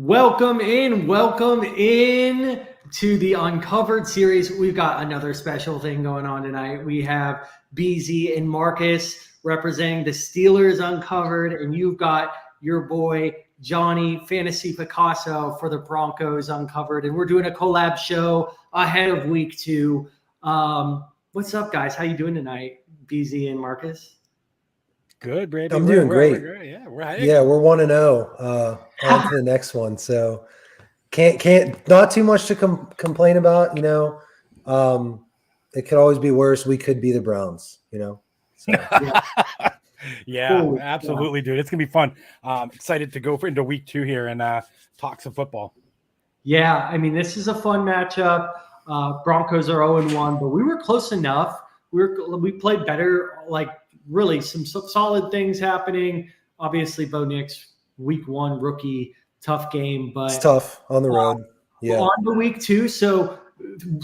Welcome in to the Uncovered series. We've got another special thing going on tonight. We have BZ and Marcus representing the Steelers Uncovered, and you've got your boy Johnny Fantasy Picasso for the Broncos Uncovered. And we're doing a collab show ahead of week 2. What's up, guys? How you doing tonight, BZ and Marcus? Good, Brady. I'm doing great. Yeah, we're 1-0. On to the next one. So can't not too much to complain about. It could always be worse. We could be the Browns. So. Yeah, cool. Absolutely, dude. It's gonna be fun. Excited to go into week 2 here and talk some football. Yeah, I mean, this is a fun matchup. Broncos are 0-1, but we were close enough. We played better. Really some solid things happening. Obviously, Bo Nix, week 1 rookie, tough game, but it's tough on the road. Yeah, on to week 2. So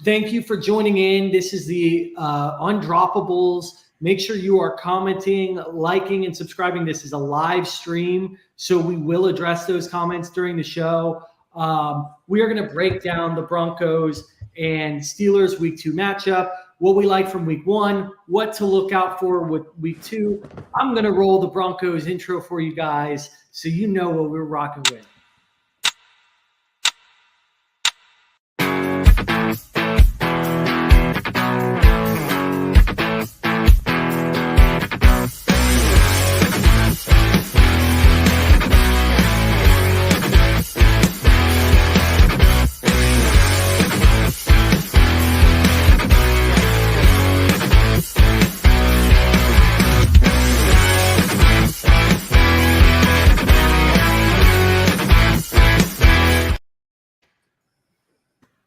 thank you for joining in. This is the Undroppables. Make sure you are commenting, liking, and subscribing. This is a live stream, so we will address those comments during the show. We are going to break down the Broncos and Steelers week 2 matchup, what we like from week 1, what to look out for with week 2. I'm going to roll the Broncos intro for you guys so you know what we're rocking with.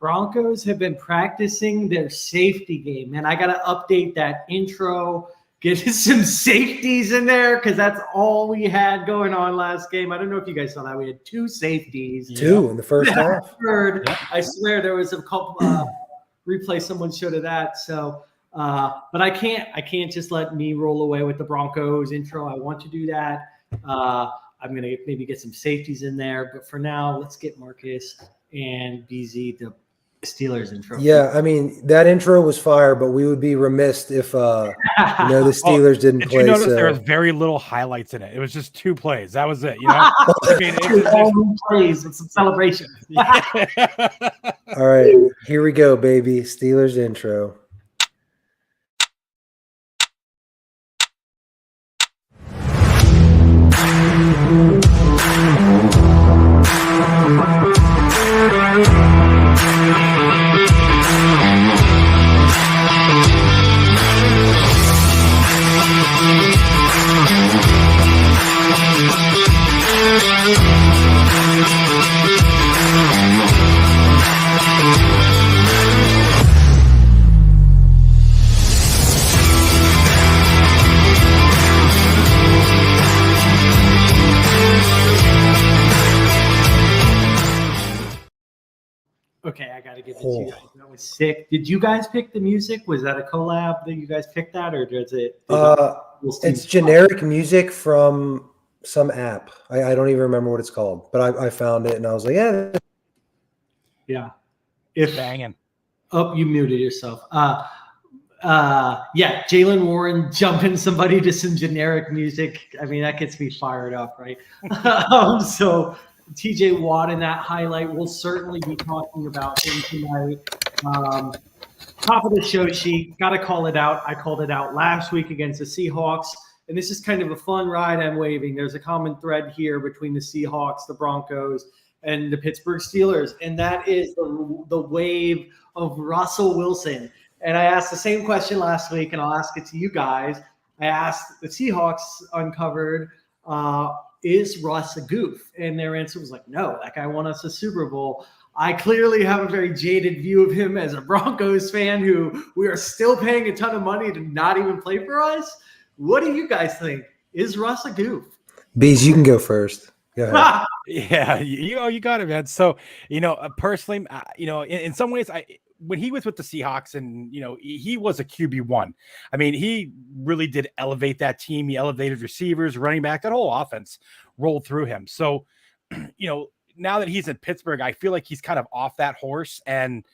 Broncos have been practicing their safety game, and I got to update that intro, get some safeties in there because that's all we had going on last game. I don't know if you guys saw that. We had 2 safeties. 2 in the first half. I swear there was a couple replay someone showed of that. So, but I can't just let me roll away with the Broncos intro. I want to do that. I'm going to maybe get some safeties in there, but for now, let's get Marcus and BZ the Steelers intro. Yeah, I mean that intro was fire, but we would be remiss if the Steelers didn't play. Did you notice there was very little highlights in it? It was just 2 plays. That was it. I mean, it's plays and some celebration. All right, here we go, baby. Steelers intro. Okay, I got to give it to you guys. That was sick. Did you guys pick the music? Was that a collab that you guys picked that, or does it? It's generic music from some app. I don't even remember what it's called, but I found it and I was like, yeah. Banging. Oh, you muted yourself. Jalen Warren jumping somebody to some generic music. I mean, that gets me fired up, right? So TJ Watt in that highlight, we'll certainly be talking about him tonight. Top of the show sheet, got to call it out. I called it out last week against the Seahawks, and this is kind of a fun ride I'm waving. There's a common thread here between the Seahawks, the Broncos, and the Pittsburgh Steelers, and that is the wave of Russell Wilson. And I asked the same question last week, and I'll ask it to you guys. I asked the Seahawks Uncovered, is Russ a goof? And their answer was like, no, that guy won us a Super Bowl. I clearly have a very jaded view of him as a Broncos fan who we are still paying a ton of money to not even play for us. What do you guys think? Is Russ a goof? Bees, you can go first. Go ahead. Yeah, you got it, man. So, personally, in some ways, when he was with the Seahawks and, he was a QB1. I mean, he really did elevate that team. He elevated receivers, running back, that whole offense rolled through him. So, now that he's in Pittsburgh, I feel like he's kind of off that horse. And,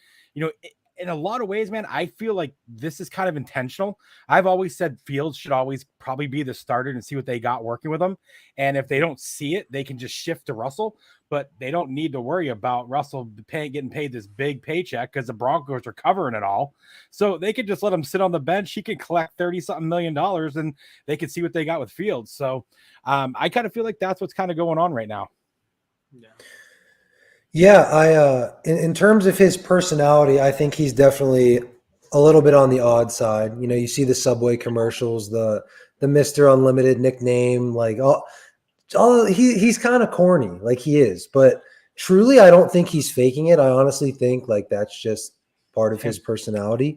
in a lot of ways, man, I feel like this is kind of intentional. I've always said Fields should always probably be the starter and see what they got working with him. And if they don't see it, they can just shift to Russell, but they don't need to worry about Russell getting paid this big paycheck because the Broncos are covering it all. So they could just let him sit on the bench. He could collect $30-something million and they could see what they got with Fields. So I kind of feel like that's what's kind of going on right now. Yeah. Yeah, in terms of his personality, I think he's definitely a little bit on the odd side. You see the Subway commercials, the Mr. Unlimited nickname, like he's kind of corny, like he is. But truly, I don't think he's faking it. I honestly think like that's just part of his personality.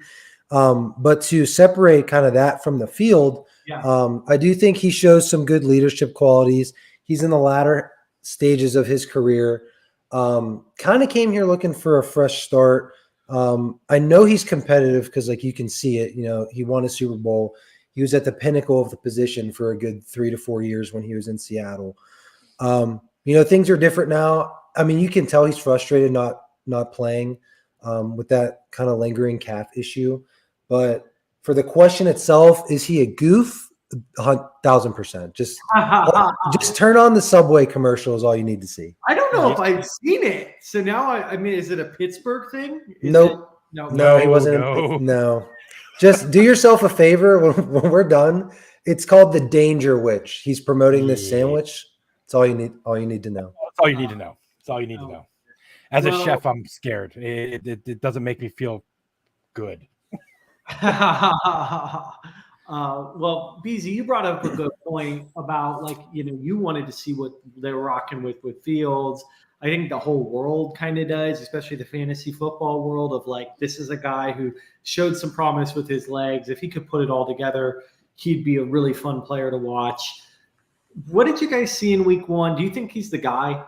But to separate kind of that from the field, I do think he shows some good leadership qualities. He's in the latter stages of his career. Kind of came here looking for a fresh start. I know he's competitive because like you can see it, he won a Super Bowl. He was at the pinnacle of the position for a good 3 to 4 years when he was in Seattle. Things are different now. I mean, you can tell he's frustrated not playing with that kind of lingering calf issue. But for the question itself, is he a goof? 1,000%. Just turn on the Subway commercial is all you need to see. I don't know if I've seen it. So now, I mean, is it a Pittsburgh thing? Nope. No, he wasn't. No. Just do yourself a favor when we're done. It's called the Danger Witch. He's promoting this sandwich. It's all you need. All you need to know. That's all you need to know. That's all you need to know. As a chef, I'm scared. It doesn't make me feel good. Well, BZ, you brought up a good point about like, you wanted to see what they're rocking with Fields. I think the whole world kind of does, especially the fantasy football world of like, this is a guy who showed some promise with his legs. If he could put it all together, he'd be a really fun player to watch. What did you guys see in week 1? Do you think he's the guy?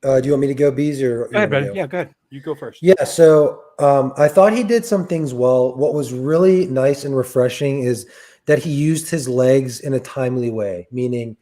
Do you want me to go, Bees? Or go ahead, buddy. Yeah, go ahead. You go first. Yeah, so I thought he did some things well. What was really nice and refreshing is that he used his legs in a timely way, meaning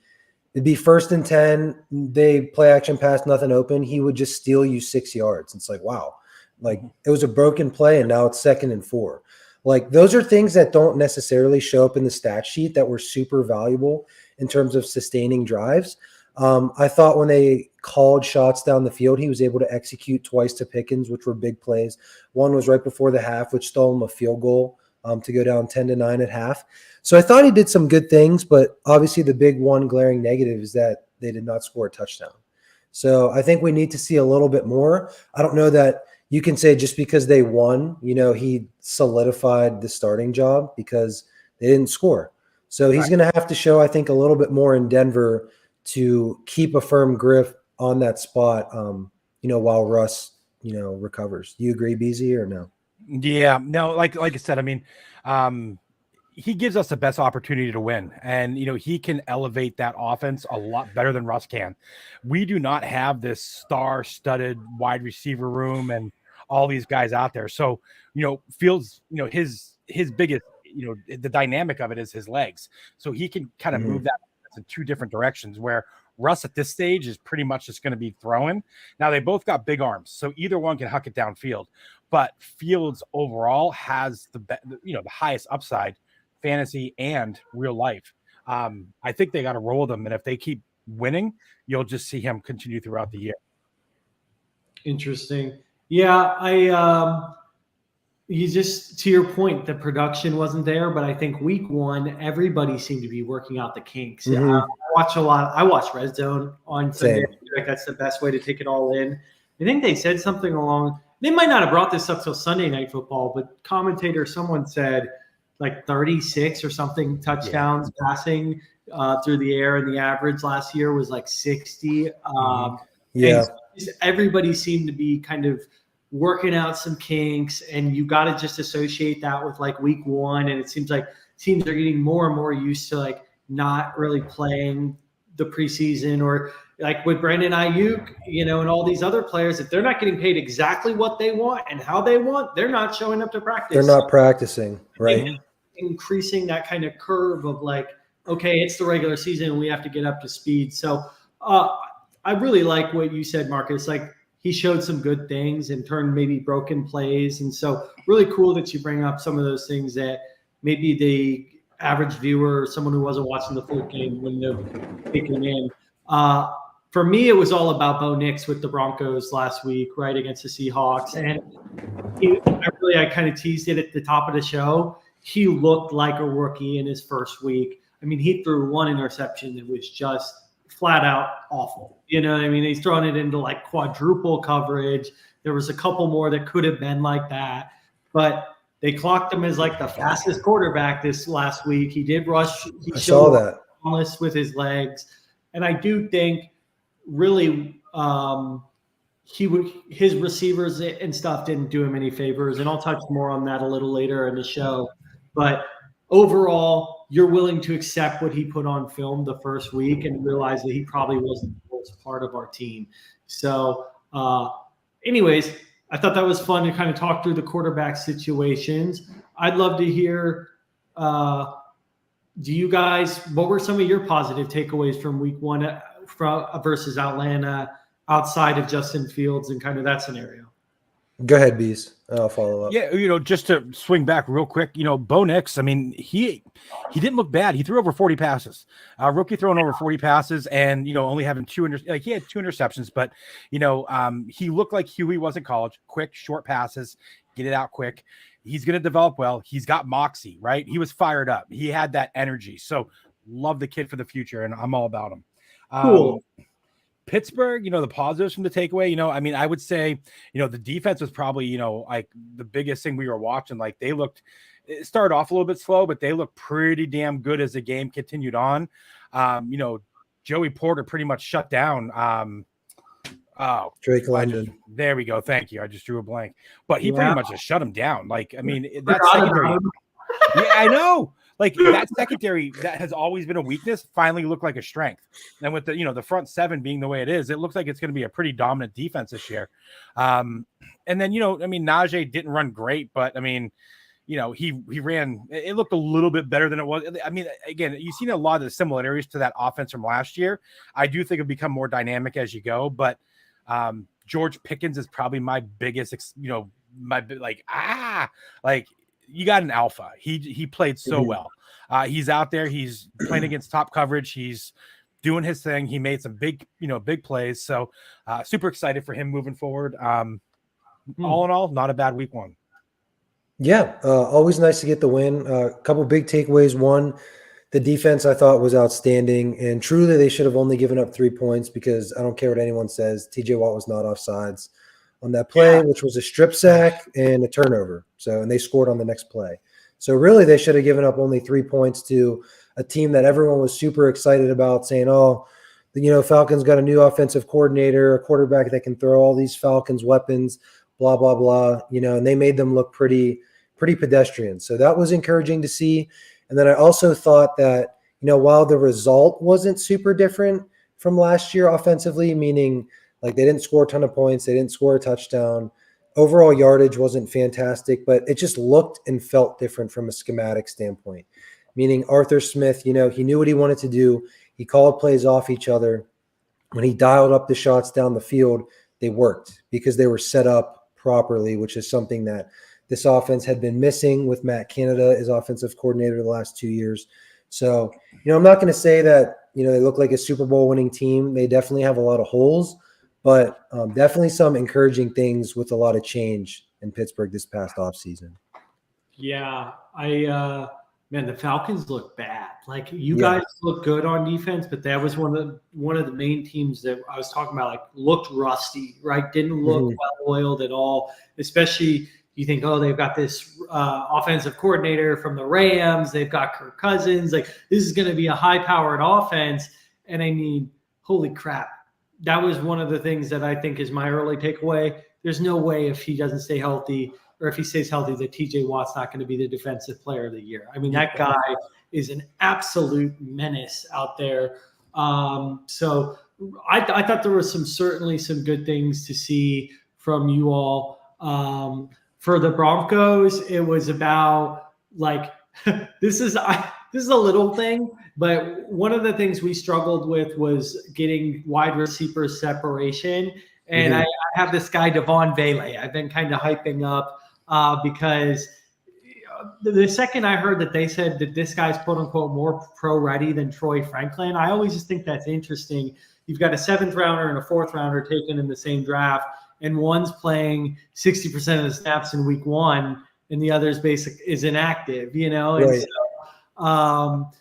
it'd be 1st and 10, they play action pass, nothing open. He would just steal you 6 yards. It's like, wow, like it was a broken play and now it's 2nd and 4. Like those are things that don't necessarily show up in the stat sheet that were super valuable in terms of sustaining drives. I thought when they called shots down the field, he was able to execute twice to Pickens, which were big plays. One was right before the half, which stole him a field goal to go down 10-9 at half. So I thought he did some good things, but obviously the big one glaring negative is that they did not score a touchdown. So I think we need to see a little bit more. I don't know that you can say just because they won, he solidified the starting job because they didn't score. So he's going to have to show, I think, a little bit more in Denver to keep a firm grip on that spot, while Russ, recovers. Do you agree, BZ, or no? Yeah, no, like I said, I mean, he gives us the best opportunity to win, and he can elevate that offense a lot better than Russ can. We do not have this star-studded wide receiver room and all these guys out there. So, Fields, his biggest, the dynamic of it is his legs. So he can kind of move that in 2 different directions, where Russ at this stage is pretty much just going to be throwing. Now they both got big arms, so either one can huck it downfield. But Fields overall has the highest upside, fantasy and real life. I think they got to roll them, and if they keep winning, you'll just see him continue throughout the year. Interesting. Yeah, you just, to your point, the production wasn't there, but I think week 1, everybody seemed to be working out the kinks. I watch Red Zone on Sunday. I feel like that's the best way to take it all in. I think they said something along, they might not have brought this up till Sunday Night Football, but someone said like 36 or something touchdowns passing through the air, and the average last year was like 60. Everybody seemed to be kind of working out some kinks, and you got to just associate that with like week 1. And it seems like teams are getting more and more used to like not really playing the preseason, or like with Brandon Ayuk, and all these other players, if they're not getting paid exactly what they want and how they want, they're not showing up to practice. They're not practicing, right? Increasing that kind of curve of like, okay, it's the regular season and we have to get up to speed. So I really like what you said, Marcus. Like, he showed some good things and turned maybe broken plays. And so really cool that you bring up some of those things that maybe the average viewer or someone who wasn't watching the full game wouldn't have taken in. For me, it was all about Bo Nix with the Broncos last week, right, against the Seahawks. And I kind of teased it at the top of the show. He looked like a rookie in his first week. I mean, he threw one interception that was just flat out awful. You know what I mean? He's throwing it into like quadruple coverage. There was a couple more that could have been like that, but they clocked him as like the fastest quarterback this last week. He did rush. I saw that with his legs. And I do think really his receivers and stuff didn't do him any favors. And I'll touch more on that a little later in the show. But overall, you're willing to accept what he put on film the first week and realize that he probably wasn't the most part of our team. So anyways, I thought that was fun to kind of talk through the quarterback situations. I'd love to hear, do you guys, what were some of your positive takeaways from week one versus Atlanta outside of Justin Fields and kind of that scenario? Go ahead, Bees. I'll follow up. Yeah, just to swing back real quick, Bo Nix, I mean, he didn't look bad. He threw over 40 passes. Rookie throwing over 40 passes and, only having he had 2 interceptions, but, he looked like Huey was in college. Quick, short passes, get it out quick. He's going to develop well. He's got moxie, right? He was fired up. He had that energy. So love the kid for the future, and I'm all about him. Cool. Pittsburgh, the positives from the takeaway, I mean, I would say, the defense was probably, like the biggest thing we were watching. Like it started off a little bit slow, but they looked pretty damn good as the game continued on. Joey Porter pretty much shut down. Drake London. There we go. Thank you. I just drew a blank, but he pretty much just shut him down. Like, I mean, that's secondary. Yeah, I know. Like that secondary that has always been a weakness finally looked like a strength. And with the front seven being the way it is, it looks like it's going to be a pretty dominant defense this year. And then, I mean, Najee didn't run great, but I mean, he ran, it looked a little bit better than it was. I mean, again, you've seen a lot of the similarities to that offense from last year. I do think it'll become more dynamic as you go, but George Pickens is probably my biggest, you got an alpha. He played so well. He's out there. He's playing against top coverage. He's doing his thing. He made some big plays. So super excited for him moving forward. All in all, not a bad week one. Yeah, always nice to get the win. A couple big takeaways. One, the defense I thought was outstanding, and truly they should have only given up 3 points because I don't care what anyone says. TJ Watt was not offsides on that play, which was a strip sack and a turnover. And they scored on the next play. So really they should have given up only 3 points to a team that everyone was super excited about, saying, Falcons got a new offensive coordinator, a quarterback that can throw all these Falcons weapons, blah, blah, blah, and they made them look pretty pedestrian. So that was encouraging to see. And then I also thought that, while the result wasn't super different from last year offensively, meaning like they didn't score a ton of points, they didn't score a touchdown, overall yardage wasn't fantastic, but it just looked and felt different from a schematic standpoint, meaning Arthur Smith, he knew what he wanted to do. He called plays off each other. When he dialed up the shots down the field, they worked because they were set up properly, which is something that this offense had been missing with Matt Canada as offensive coordinator the last 2 years. So, I'm not going to say that, they look like a Super Bowl winning team. They definitely have a lot of holes, but definitely some encouraging things with a lot of change in Pittsburgh this past offseason. Yeah, the Falcons look bad. Like guys look good on defense, but that was one of the main teams that I was talking about, like looked rusty, right? Didn't look well-oiled at all, especially you think, they've got this offensive coordinator from the Rams. They've got Kirk Cousins. Like, this is going to be a high-powered offense. And, I mean, holy crap. That was one of the things that I think is my early takeaway. There's no way if he doesn't stay healthy or if he stays healthy that TJ Watt's not going to be the defensive player of the year. I mean, that guy is an absolute menace out there. So I thought there was certainly some good things to see from you all. For the Broncos, it was about like this is this is a little thing, but one of the things we struggled with was getting wide receiver separation. And I have this guy, Devon Vele, I've been kind of hyping up because the second I heard that they said that this guy's quote unquote more pro ready than Troy Franklin, I always just think that's interesting. You've got a 7th rounder and a 4th rounder taken in the same draft, and one's playing 60% of the snaps in week 1, and the other's is inactive, you know? Right. And so,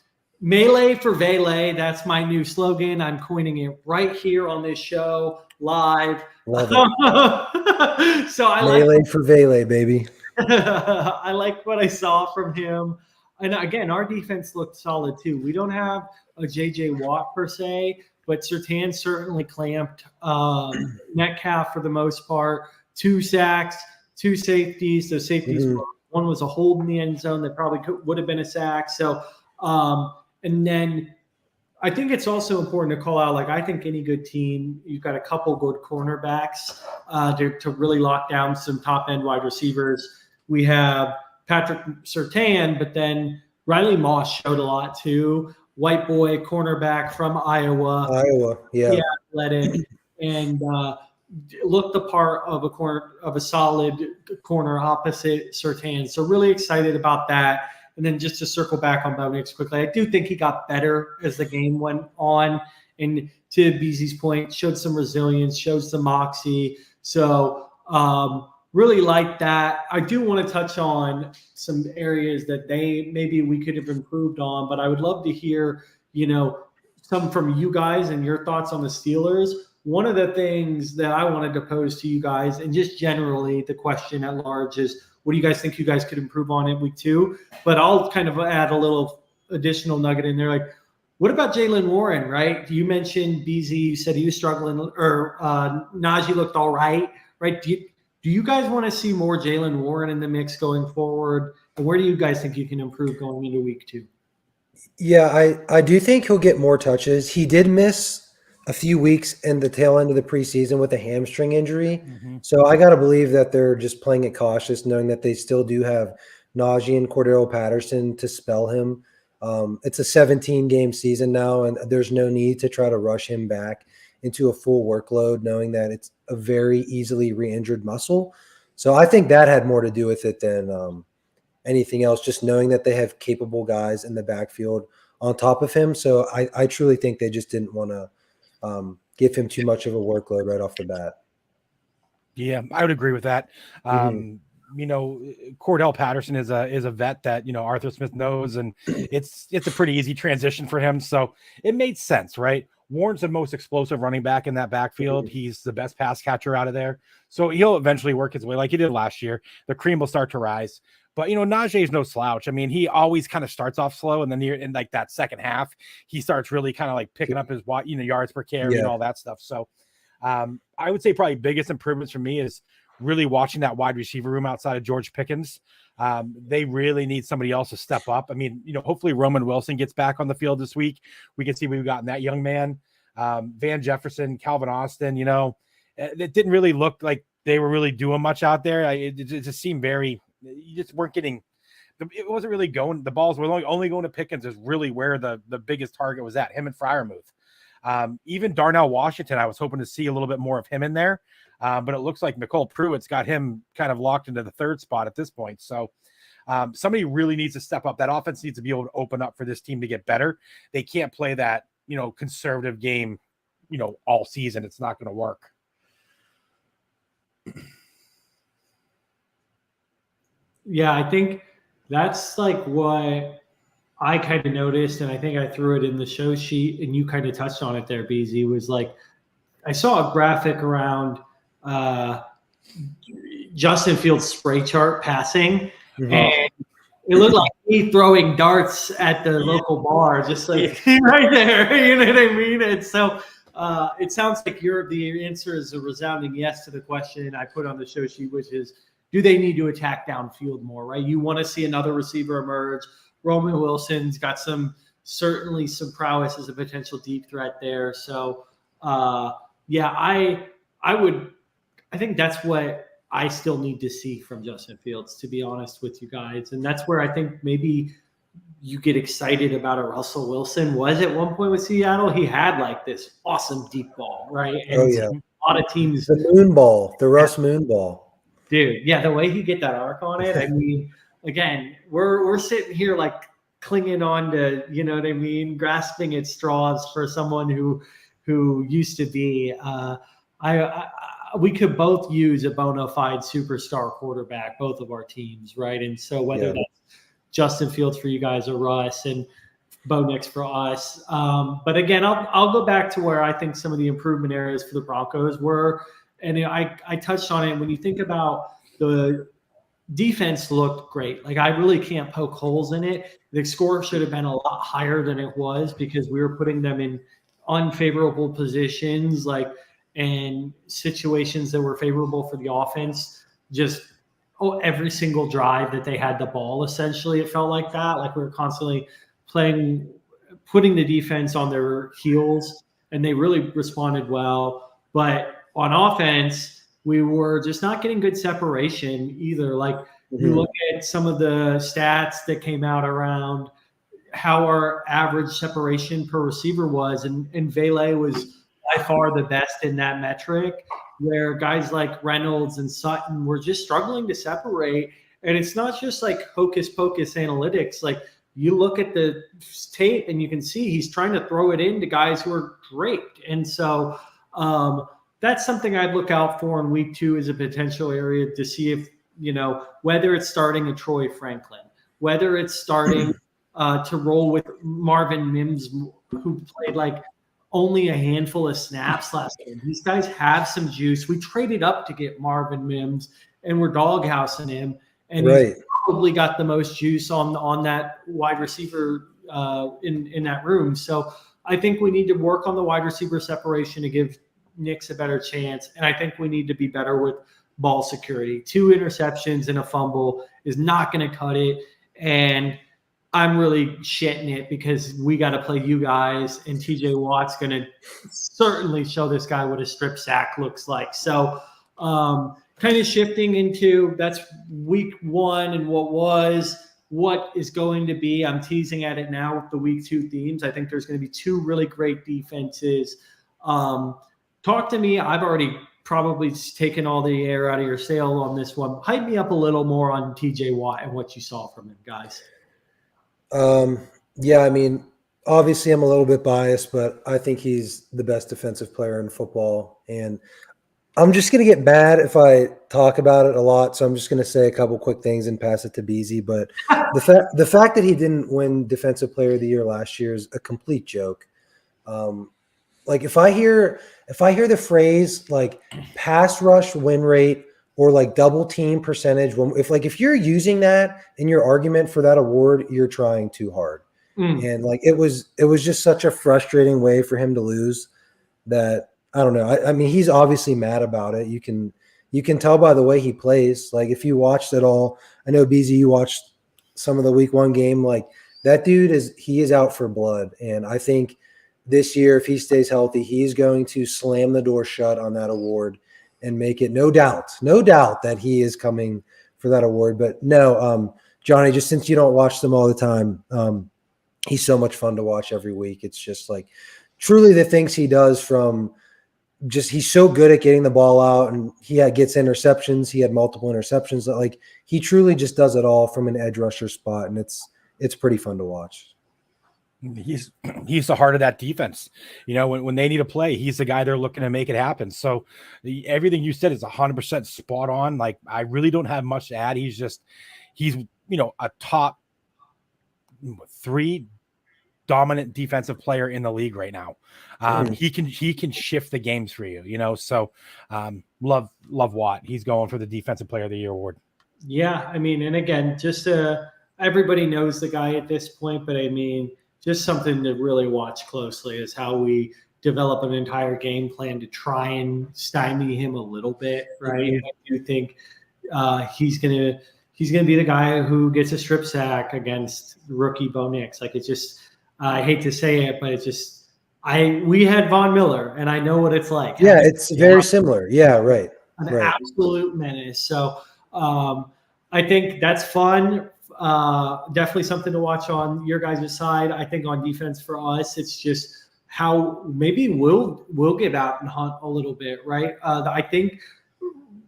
Melee for Vele, that's my new slogan. I'm coining it right here on this show, live. Love it. So I Melee for Vele, baby. I like what I saw from him. And again, our defense looked solid too. We don't have a JJ Watt per se, but Surtain certainly clamped Metcalf for the most part. 2 sacks, 2 safeties. Those safeties, one was a hold in the end zone that probably would have been a sack. So, and then I think it's also important to call out, like, I think any good team, you've got a couple good cornerbacks to really lock down some top-end wide receivers. We have Patrick Surtain, but then Riley Moss showed a lot too. White boy cornerback from Iowa. Yeah. Athletic, and looked the part of a solid corner opposite Surtain. So really excited about that. And then just to circle back on Bo Nix quickly, I do think he got better as the game went on. And to Beezy's point, showed some resilience, showed some moxie. So really like that. I do want to touch on some areas that maybe we could have improved on, but I would love to hear, some from you guys and your thoughts on the Steelers. One of the things that I wanted to pose to you guys, and just generally the question at large, is what do you guys think you guys could improve on in week 2? But I'll kind of add a little additional nugget in there. Like, what about Jaylen Warren, right? You mentioned BZ, you said he was struggling, or Najee looked all right? Do you guys want to see more Jaylen Warren in the mix going forward? And where do you guys think you can improve going into week 2? Yeah, I do think he'll get more touches. He did miss a few weeks in the tail end of the preseason with a hamstring injury. So I got to believe that they're just playing it cautious, knowing that they still do have Najee and Cordero Patterson to spell him. It's a 17-game season now, and there's no need to try to rush him back into a full workload, knowing that it's a very easily re-injured muscle. So I think that had more to do with it than anything else, just knowing that they have capable guys in the backfield on top of him. So I truly think they just didn't want to give him too much of a workload right off the bat. Yeah, I would agree with that. Cordell Patterson is a vet that, Arthur Smith knows, and it's a pretty easy transition for him. So it made sense, right? Warren's the most explosive running back in that backfield. He's the best pass catcher out of there. So he'll eventually work his way like he did last year. The cream will start to rise. But, Najee is no slouch. I mean, he always kind of starts off slow, and then in like that second half, he starts really kind of like picking up his yards per carry and all that stuff. So I would say probably biggest improvements for me is really watching that wide receiver room outside of George Pickens. They really need somebody else to step up. I mean, hopefully Roman Wilson gets back on the field this week. We can see we've gotten that young man. Van Jefferson, Calvin Austin, it didn't really look like they were really doing much out there. It just seemed you just weren't getting, it wasn't really going, the balls were only going to Pickens is really where the biggest target was at, him and Freiermuth. Even Darnell Washington, I was hoping to see a little bit more of him in there. But it looks like Nicole Pruitt's got him kind of locked into the 3rd spot at this point. So somebody really needs to step up. That offense needs to be able to open up for this team to get better. They can't play that, conservative game, all season. It's not going to work. Yeah, I think that's like what I kind of noticed, and I think I threw it in the show sheet, and you kind of touched on it there, BZ, was like, I saw a graphic around Justin Fields' spray chart passing, and it looked like me throwing darts at the local bar, just like right there. You know what I mean? And so it sounds like the answer is a resounding yes to the question I put on the show sheet, which is, do they need to attack downfield more, right? You want to see another receiver emerge. Roman Wilson's got certainly some prowess as a potential deep threat there. So, yeah, I think that's what I still need to see from Justin Fields, to be honest with you guys. And that's where I think maybe you get excited about a Russell Wilson was at one point with Seattle. He had like this awesome deep ball, right? And Oh yeah, a lot of teams, the moon ball, the Russ moon ball. dude. Yeah, the way he get that arc on it. I mean, again, we're sitting here like clinging on to, you know what I mean, grasping at straws for someone who used to be. We could both use a bona fide superstar quarterback, both of our teams, right? And so whether that's Justin Fields for you guys or Russ, and Bo Nix for us. But again, I'll go back to where I think some of the improvement areas for the Broncos were, and I touched on it. When you think about the defense, looked great. Like I really can't poke holes in it. The score should have been a lot higher than it was because we were putting them in unfavorable positions, like and situations that were favorable for the offense. Just every single drive that they had the ball, essentially, it felt like that. Like we were constantly putting the defense on their heels, and they really responded well. But on offense, we were just not getting good separation either. Like you look at some of the stats that came out around how our average separation per receiver was, and Vele was by far the best in that metric, where guys like Reynolds and Sutton were just struggling to separate. And it's not just like hocus pocus analytics. Like you look at the tape and you can see he's trying to throw it into guys who are great. And so that's something I'd look out for in week 2 as a potential area to see if, you know, whether it's starting a Troy Franklin, whether it's starting to roll with Marvin Mims, who played like only a handful of snaps last game. These guys have some juice. We traded up to get Marvin Mims, and we're doghousing him. And he's probably got the most juice on that wide receiver in that room. So I think we need to work on the wide receiver separation to give Nix a better chance. And I think we need to be better with ball security. 2 interceptions and a fumble is not going to cut it. And I'm really shitting it because we got to play you guys, and TJ Watt's going to certainly show this guy what a strip sack looks like. So kind of shifting into that's week 1 and what is going to be. I'm teasing at it now with the week 2 themes. I think there's going to be 2 really great defenses. Talk to me. I've already probably taken all the air out of your sail on this one. Hype me up a little more on TJ Watt and what you saw from him, guys. Yeah, I mean, obviously I'm a little bit biased, but I think he's the best defensive player in football. And I'm just going to get mad if I talk about it a lot. So I'm just going to say a couple quick things and pass it to Beezy. But the fact that he didn't win Defensive Player of the Year last year is a complete joke. Like if I hear the phrase like pass rush win rate or like double team percentage, if you're using that in your argument for that award, you're trying too hard. And like it was just such a frustrating way for him to lose that I don't know. I mean, he's obviously mad about it. You can tell by the way he plays. Like if you watched it all, I know BZ, you watched some of the week 1 game. Like that dude is out for blood. And I think this year, if he stays healthy, he's going to slam the door shut on that award and make it no doubt that he is coming for that award. But no, Johnny, just since you don't watch them all the time, he's so much fun to watch every week. It's just like truly the things he does from just he's so good at getting the ball out, and he gets interceptions. He had multiple interceptions. Like he truly just does it all from an edge rusher spot, and it's pretty fun to watch. He's the heart of that defense. You know, when they need a play, he's the guy they're looking to make it happen. So everything you said is 100% spot on. Like I really don't have much to add. He's you know, a top 3 dominant defensive player in the league right now. He can shift the games for you, you know. So love Watt. He's going for the Defensive Player of the Year award. Yeah, I mean, and again, just everybody knows the guy at this point, but I mean, just something to really watch closely is how we develop an entire game plan to try and stymie him a little bit, right? I do think he's gonna be the guy who gets a strip sack against rookie Bo Nix. Like it's just, I hate to say it, but it's just we had Von Miller, and I know what it's like. Yeah, it's very similar. Yeah, right. An absolute menace. So I think that's fun. definitely something to watch on your guys' side. I think on defense for us, it's just how maybe we'll get out and hunt a little bit, right? I think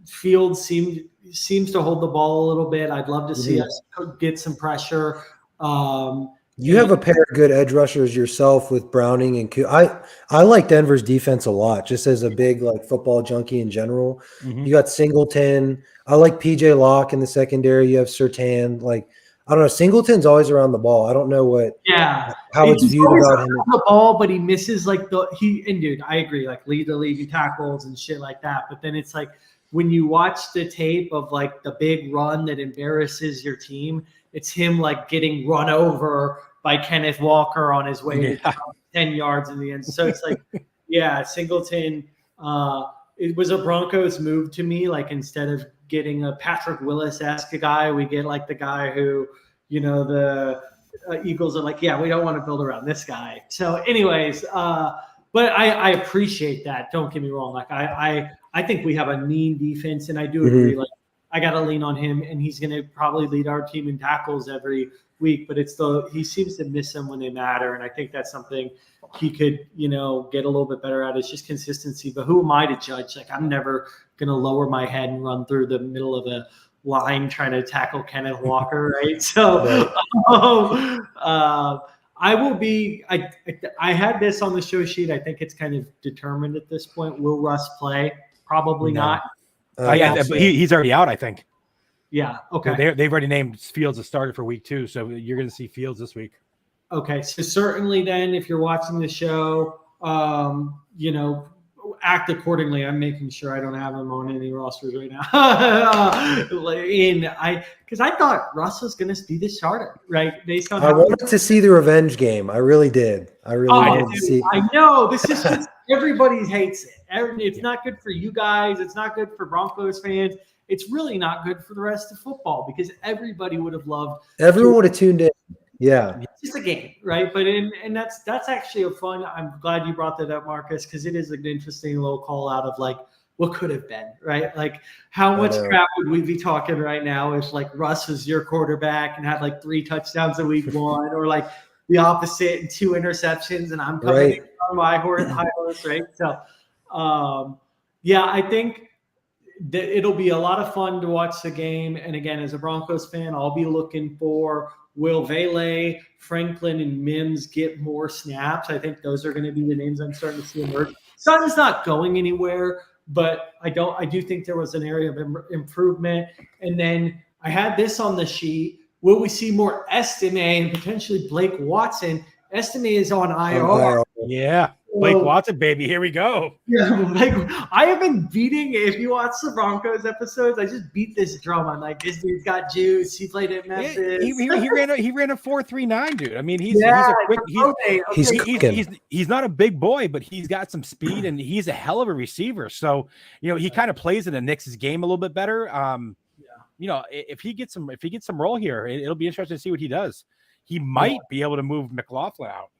Fields seems to hold the ball a little bit. I'd love to see us get some pressure. You have a pair of good edge rushers yourself with Browning and I like Denver's defense a lot, just as a big like football junkie in general. You got Singleton. I like PJ Locke in the secondary. You have Surtain. Like, I don't know. Singleton's always around the ball. I don't know how it's viewed about him. The ball, but he misses like dude, I agree. Like lead the league in tackles and shit like that. But then it's like when you watch the tape of like the big run that embarrasses your team, it's him like getting run over by Kenneth Walker on his way to 10 yards in the end. So it's like, Singleton, it was a Broncos move to me. Like instead of getting a Patrick Willis-esque guy, we get like the guy who, the Eagles are like, we don't want to build around this guy. So anyways, but I appreciate that. Don't get me wrong. Like I think we have a mean defense, and I do agree. Like I got to lean on him, and he's going to probably lead our team in tackles every week, but he seems to miss them when they matter. And I think that's something he could, get a little bit better at. It's just consistency. But who am I to judge? Like I'm never going to lower my head and run through the middle of a line trying to tackle Kenneth Walker. Right. So I will be, I had this on the show sheet. I think it's kind of determined at this point. Will Russ play? Probably not. But he's already out, I think. Yeah. Okay. They've already named Fields a starter for week 2, so you're going to see Fields this week. Okay. So certainly then if you're watching the show, act accordingly. I'm making sure I don't have him on any rosters right now. Because I thought Russ was going to be the starter, right? Based on I wanted to see the revenge game. I really did. I really wanted to see. I know. This is just everybody hates it. It's not good for you guys. It's not good for Broncos fans. It's really not good for the rest of football because everybody would have loved. Everyone would have tuned in. Yeah, it's just a game, right? But and that's actually a fun. I'm glad you brought that up, Marcus, because it is an interesting little call out of like what could have been, right? Like how much crap would we be talking right now if like Russ was your quarterback and had like 3 touchdowns in week 1, or like the opposite and 2 interceptions, and I'm coming on my high horse, right? So, I think that it'll be a lot of fun to watch the game. And again, as a Broncos fan, I'll be looking for will Vele, Franklin, and Mims get more snaps. I think those are going to be the names I'm starting to see emerge. Sutton's not going anywhere, but I do think there was an area of improvement. And then I had this on the sheet. Will we see more Estime and potentially Blake Watson? Estime is on IR. Yeah. Blake Watson, baby. Here we go. Yeah, like I have been beating. If you watch the Broncos episodes, I just beat this drum. I'm like, this dude's got juice. He played at Memphis. Yeah, he ran a 4.39, dude. I mean, he's a quick. He's not a big boy, but he's got some speed and he's a hell of a receiver. So he kind of plays in the Knicks' game a little bit better. If he gets some role here, it'll be interesting to see what he does. He might be able to move McLaughlin out.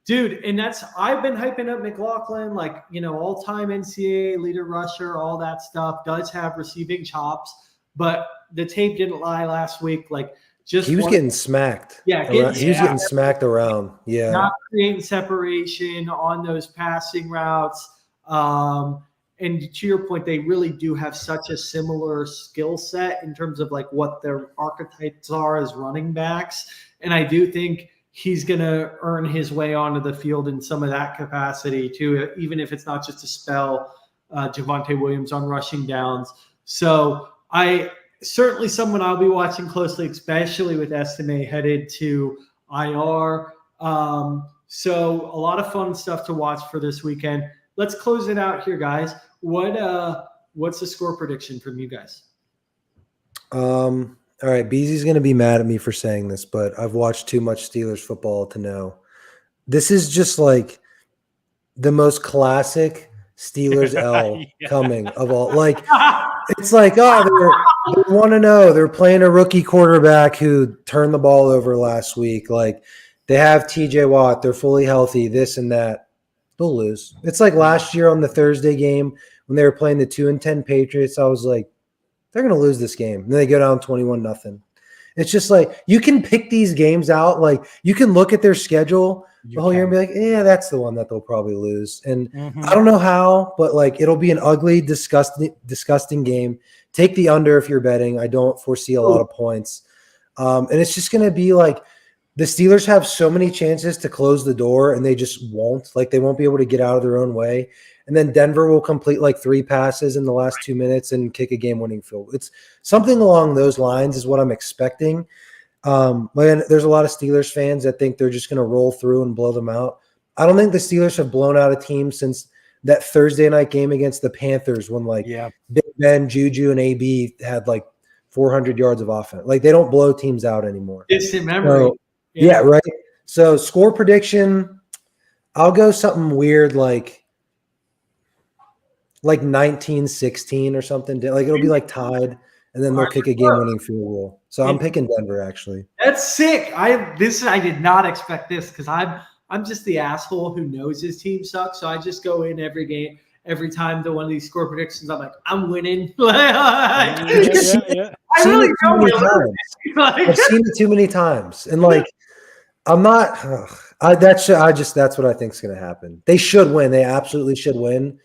Dude, and I've been hyping up McLaughlin, like, all-time NCAA leader rusher, all that stuff, does have receiving chops, but the tape didn't lie last week. Like, he was getting smacked. Yeah, he was getting smacked around. Yeah, not creating separation on those passing routes. And to your point, they really do have such a similar skill set in terms of like what their archetypes are as running backs. And I do think he's going to earn his way onto the field in some of that capacity too, even if it's not just to spell Javonte Williams on rushing downs. So certainly someone I'll be watching closely, especially with Estime headed to IR. So a lot of fun stuff to watch for this weekend. Let's close it out here, guys. What's the score prediction from you guys? All right, Beezy's going to be mad at me for saying this, but I've watched too much Steelers football to know. This is just like the most classic Steelers L coming of all. Like, it's like, they 1-0. They're playing a rookie quarterback who turned the ball over last week. Like, they have TJ Watt. They're fully healthy, this and that. They'll lose. It's like last year on the Thursday game when they were playing the 2-10 Patriots. I was like, they're going to lose this game. And then they go down 21-0. It's just like you can pick these games out. Like you can look at their schedule the whole year and be like, yeah, that's the one that they'll probably lose. And I don't know how, but like it'll be an ugly, disgusting game. Take the under if you're betting. I don't foresee a lot of points. And it's just going to be like the Steelers have so many chances to close the door and they just won't. Like they won't be able to get out of their own way. And then Denver will complete like 3 passes in the last 2 minutes and kick a game-winning field. It's something along those lines is what I'm expecting. There's a lot of Steelers fans that think they're just going to roll through and blow them out. I don't think the Steelers have blown out a team since that Thursday night game against the Panthers when Big Ben, Juju, and AB had like 400 yards of offense. Like they don't blow teams out anymore. Distant memory. So, yeah, right. So score prediction, I'll go something weird like 19-16 or something. Like it'll be like tied. And then they'll kick a game-winning field goal. So I'm picking Denver, actually. That's sick. I did not expect this because I'm just the asshole who knows his team sucks. So I just go in every game, every time to one of these score predictions. I'm like, I'm winning. I really don't win. I've seen it too many times, and like I'm not. That's what I think is going to happen. They should win. They absolutely should win,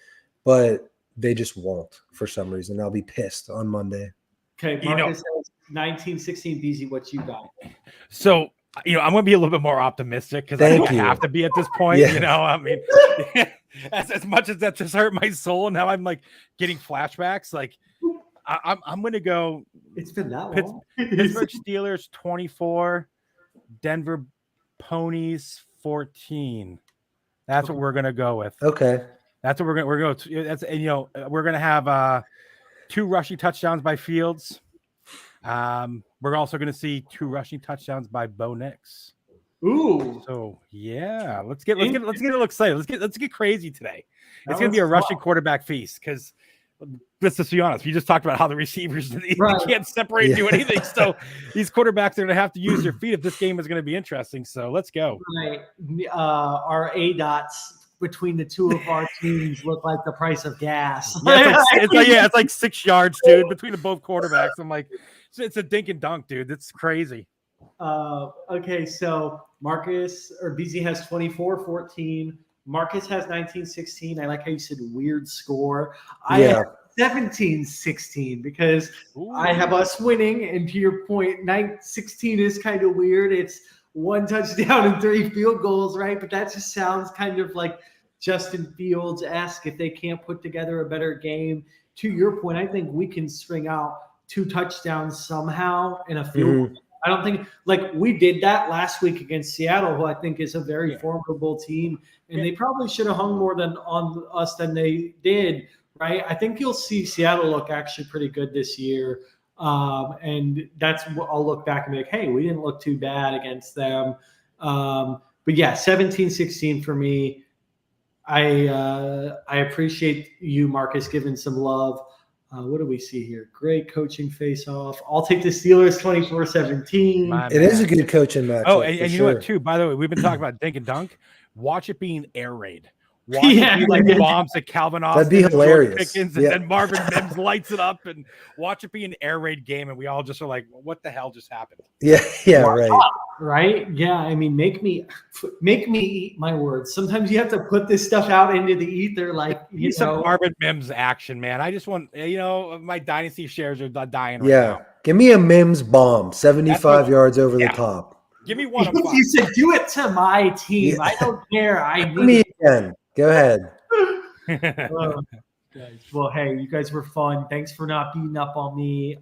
but they just won't for some reason. I'll be pissed on Monday. Okay, Marcus says 1916. BZ, what you got? So, I'm going to be a little bit more optimistic because I don't have to be at this point. Yeah. I mean, as much as that just hurt my soul, and now I'm like getting flashbacks. Like, I'm going to go. It's been that long. Pittsburgh Steelers 24, Denver Ponies 14. That's what we're going to go with. Okay, that's what we're going to. That's we're going to have 2 rushing touchdowns by Fields. We're also going to see 2 rushing touchdowns by Bo Nix. Ooh. So yeah, let's get a little excited. Let's get crazy today. It's going to be a rushing quarterback feast because let's just be honest. We just talked about how the receivers they can't separate and do anything. So these quarterbacks are going to have to use their feet if this game is going to be interesting. So let's go. Right. Our A dots between the two of our teams look like the price of gas. It's like 6 yards, dude, between the both quarterbacks. I'm like, it's a dink and dunk, dude. That's crazy. Okay, so Marcus or BZ has 24-14. Marcus has 19-16. I like how you said weird score. I have 17-16 because I have us winning. And to your point, 9-16 is kind of weird. It's 1 touchdown and 3 field goals, right? But that just sounds kind of like Justin Fields-esque if they can't put together a better game. To your point, I think we can string out 2 touchdowns somehow in a field goal. I don't think we did that last week against Seattle, who I think is a very formidable team, and they probably should have hung more on us than they did, right? I think you'll see Seattle look actually pretty good this year. And that's what I'll look back and be like, hey, we didn't look too bad against them. But yeah, 17-16 for me. I appreciate you, Marcus, giving some love. What do we see here? Great coaching face-off. I'll take the Steelers 24-17. It is a good coaching match. Oh, and you know what, too? By the way, we've been talking about dink and dunk. Watch it being air raid. Watch it be like bombs at Calvin Austin. That'd be hilarious. Pickens, and then Marvin Mims lights it up, and watch it be an air raid game, and we all just are like, what the hell just happened? Yeah, right. Right? Yeah, I mean, make me eat my words. Sometimes you have to put this stuff out into the ether, like some Marvin Mims action, man. I just want, my dynasty shares are dying right now. Give me a Mims bomb, 75 yards over the top. Give me one. You said do it to my team. Yeah. I don't care. I need me again. Go ahead. Well, hey, you guys were fun. Thanks for not beating up on me.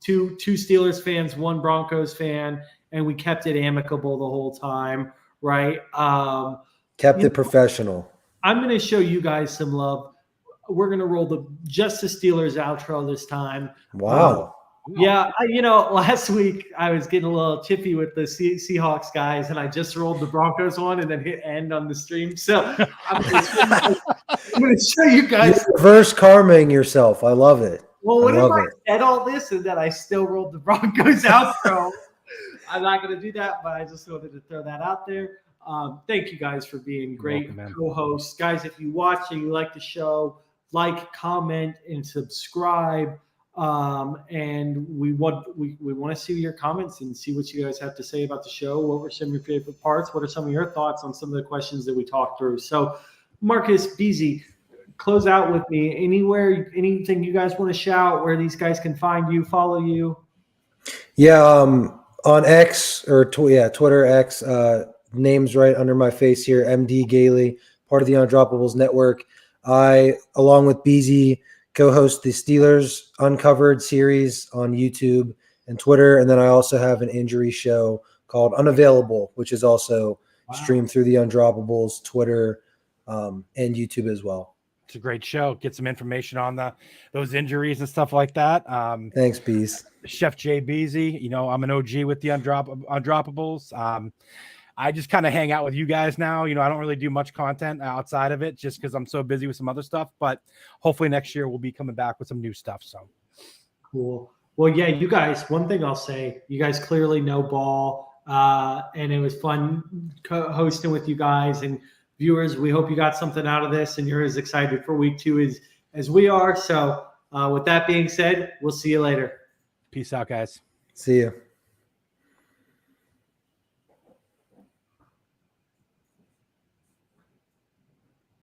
Two Steelers fans, 1 Broncos fan, and we kept it amicable the whole time, right? Kept it professional. I'm going to show you guys some love. We're going to roll the Just the Steelers outro this time. Wow. Yeah, last week I was getting a little chippy with the Seahawks guys, and I just rolled the Broncos one and then hit end on the stream. So I'm going to show you guys. You're reverse karmaing yourself. I love it. Well, what if I said all this and that I still rolled the Broncos outro? I'm not going to do that, but I just wanted to throw that out there. Thank you guys for being great co-hosts. Guys, if you watch and you like the show, like, comment, and subscribe. And we want to see your comments and see what you guys have to say about the show. What were some of your favorite parts? What are some of your thoughts on some of the questions that we talked through? So, Marcus, Beasy, close out with me. Anything you guys want to shout, where these guys can find you, follow you? Yeah, on X or Twitter X, name's right under my face here, MD Gailey, part of the Undroppables Network. I, along with BZ, co-host the Steelers Uncovered series on YouTube and Twitter, and then I also have an injury show called Unavailable, which is also streamed through the Undroppables Twitter and YouTube as well. It's a great show. Get some information on those injuries and stuff like that. Thanks, Bees. Chef Jay Beasy, I'm an OG with the Undroppables. I just kind of hang out with you guys now. I don't really do much content outside of it just because I'm so busy with some other stuff. But hopefully next year we'll be coming back with some new stuff. So cool. Well, yeah, you guys, one thing I'll say, you guys clearly know ball. And it was fun hosting with you guys, and viewers, we hope you got something out of this and you're as excited for week 2 as we are. So with that being said, we'll see you later. Peace out, guys. See you.